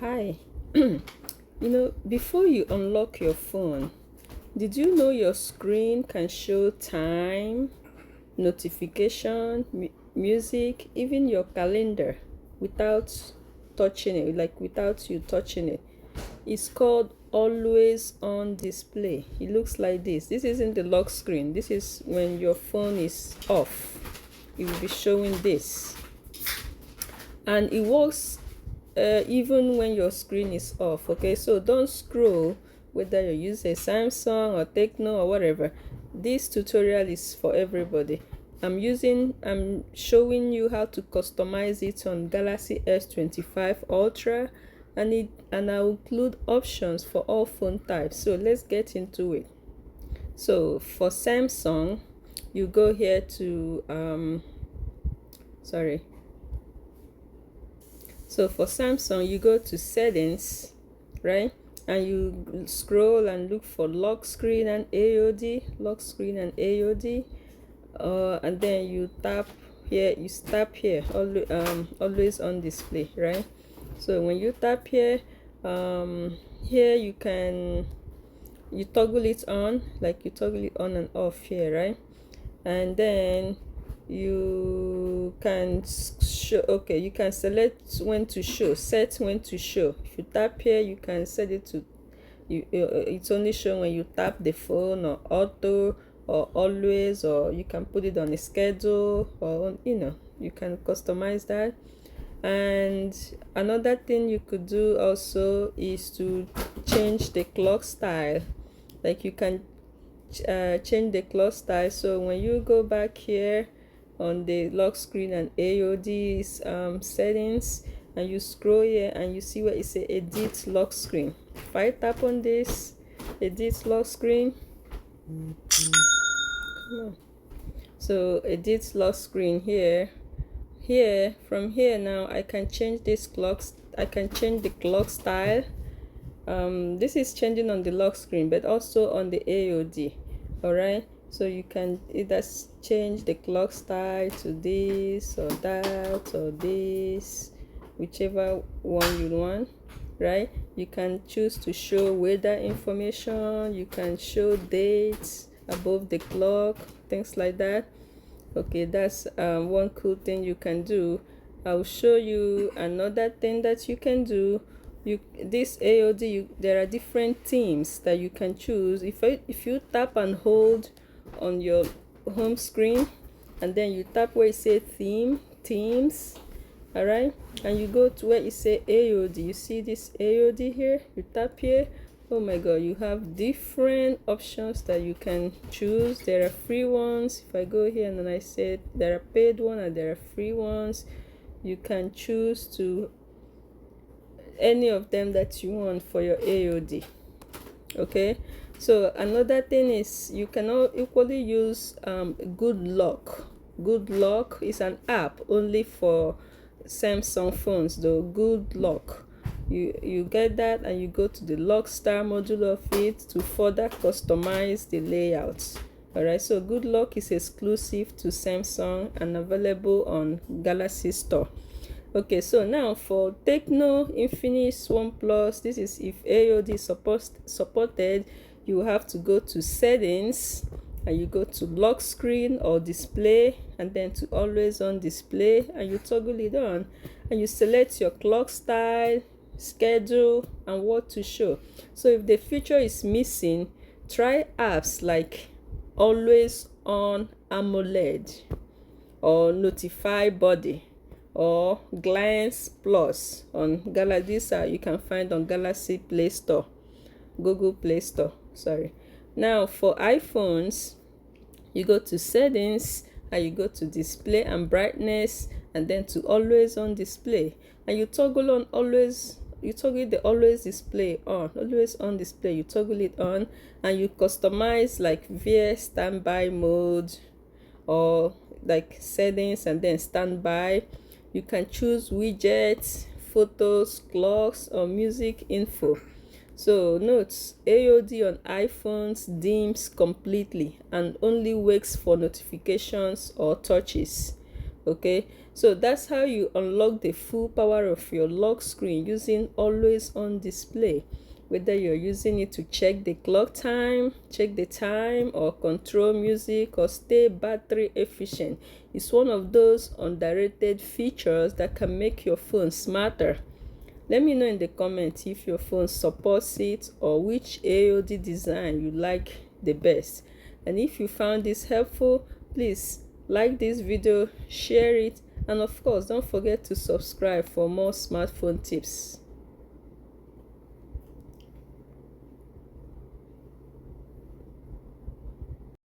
Hi. Before you unlock your phone, did you know your screen can show time, notification, music, even your calendar without touching it, like without you touching it? It's called always on display. It looks like this. This isn't the lock screen. This is when your phone is off. It will be showing this. And it works even when your screen is off. Okay, so don't scroll whether you use a Samsung or Tecno or whatever. This tutorial is for everybody. I'm showing you how to customize it on Galaxy S25 Ultra, and I'll include options for all phone types. So let's get into it. So for Samsung, you go here to sorry so for Samsung, you go to settings, right? And you scroll and look for lock screen and AOD, and then you tap here, always on display, right? So when you tap here, here you toggle it on, like you toggle it on and off here, right? And then you can show, okay, you can select when to show, set when to show. If you tap here, you can set it to it's only shown when you tap the phone, or auto, or always, or you can put it on a schedule, or you can customize that. And another thing you could do also is to change the clock style. Like you can change the clock style. So when you go back here on the lock screen and AOD's settings, and you scroll here and you see where it says edit lock screen. If I tap on this edit lock screen, come on. So edit lock screen here, from here now I can change this I can change the clock style. This is changing on the lock screen, but also on the AOD. All right, so you can either change the clock style to this or that or this, whichever one you want, right? You can choose to show weather information, you can show dates above the clock, things like that. Okay, that's one cool thing you can do. I'll show you another thing that you can do. This AOD, there are different themes that you can choose. If you tap and hold on your home screen, and then you tap where it says themes, all right, and you go to where it says AOD. You see this AOD here, you tap here. Oh my god, you have different options that you can choose. There are free ones. If I go here and then I said there are paid ones and there are free ones, you can choose to any of them that you want for your AOD. Okay, so another thing is you can equally use Good Lock. Good Lock is an app only for Samsung phones though. Good Lock, you get that, and you go to the lock star module of it to further customize the layouts. All right, so Good Lock is exclusive to Samsung and available on Galaxy Store. Okay, so now for Tecno, Infinix, OnePlus, this is if AOD supported, you have to go to settings and you go to lock screen or display, and then to always on display, and you toggle it on, and you select your clock style, schedule, and what to show. So if the feature is missing, try apps like Always On AMOLED or Notify Body or Glance Plus on Galaxy. You can find on Galaxy Play Store, Google Play Store, sorry. Now for iPhones, you go to settings and you go to display and brightness, and then to always on display, and you toggle on always, you toggle the always display on, always on display, you toggle it on, and you customize like via standby mode or like settings and then standby. You can choose widgets, photos, clocks, or music info. So notes, AOD on iPhones dims completely and only wakes for notifications or touches. Okay, so that's how you unlock the full power of your lock screen using always on display. Whether you're using it to check the clock time, check the time, or control music, or stay battery efficient, it's one of those underrated features that can make your phone smarter. Let me know in the comments if your phone supports it or which AOD design you like the best. And if you found this helpful, please like this video, share it, and of course don't forget to subscribe for more smartphone tips.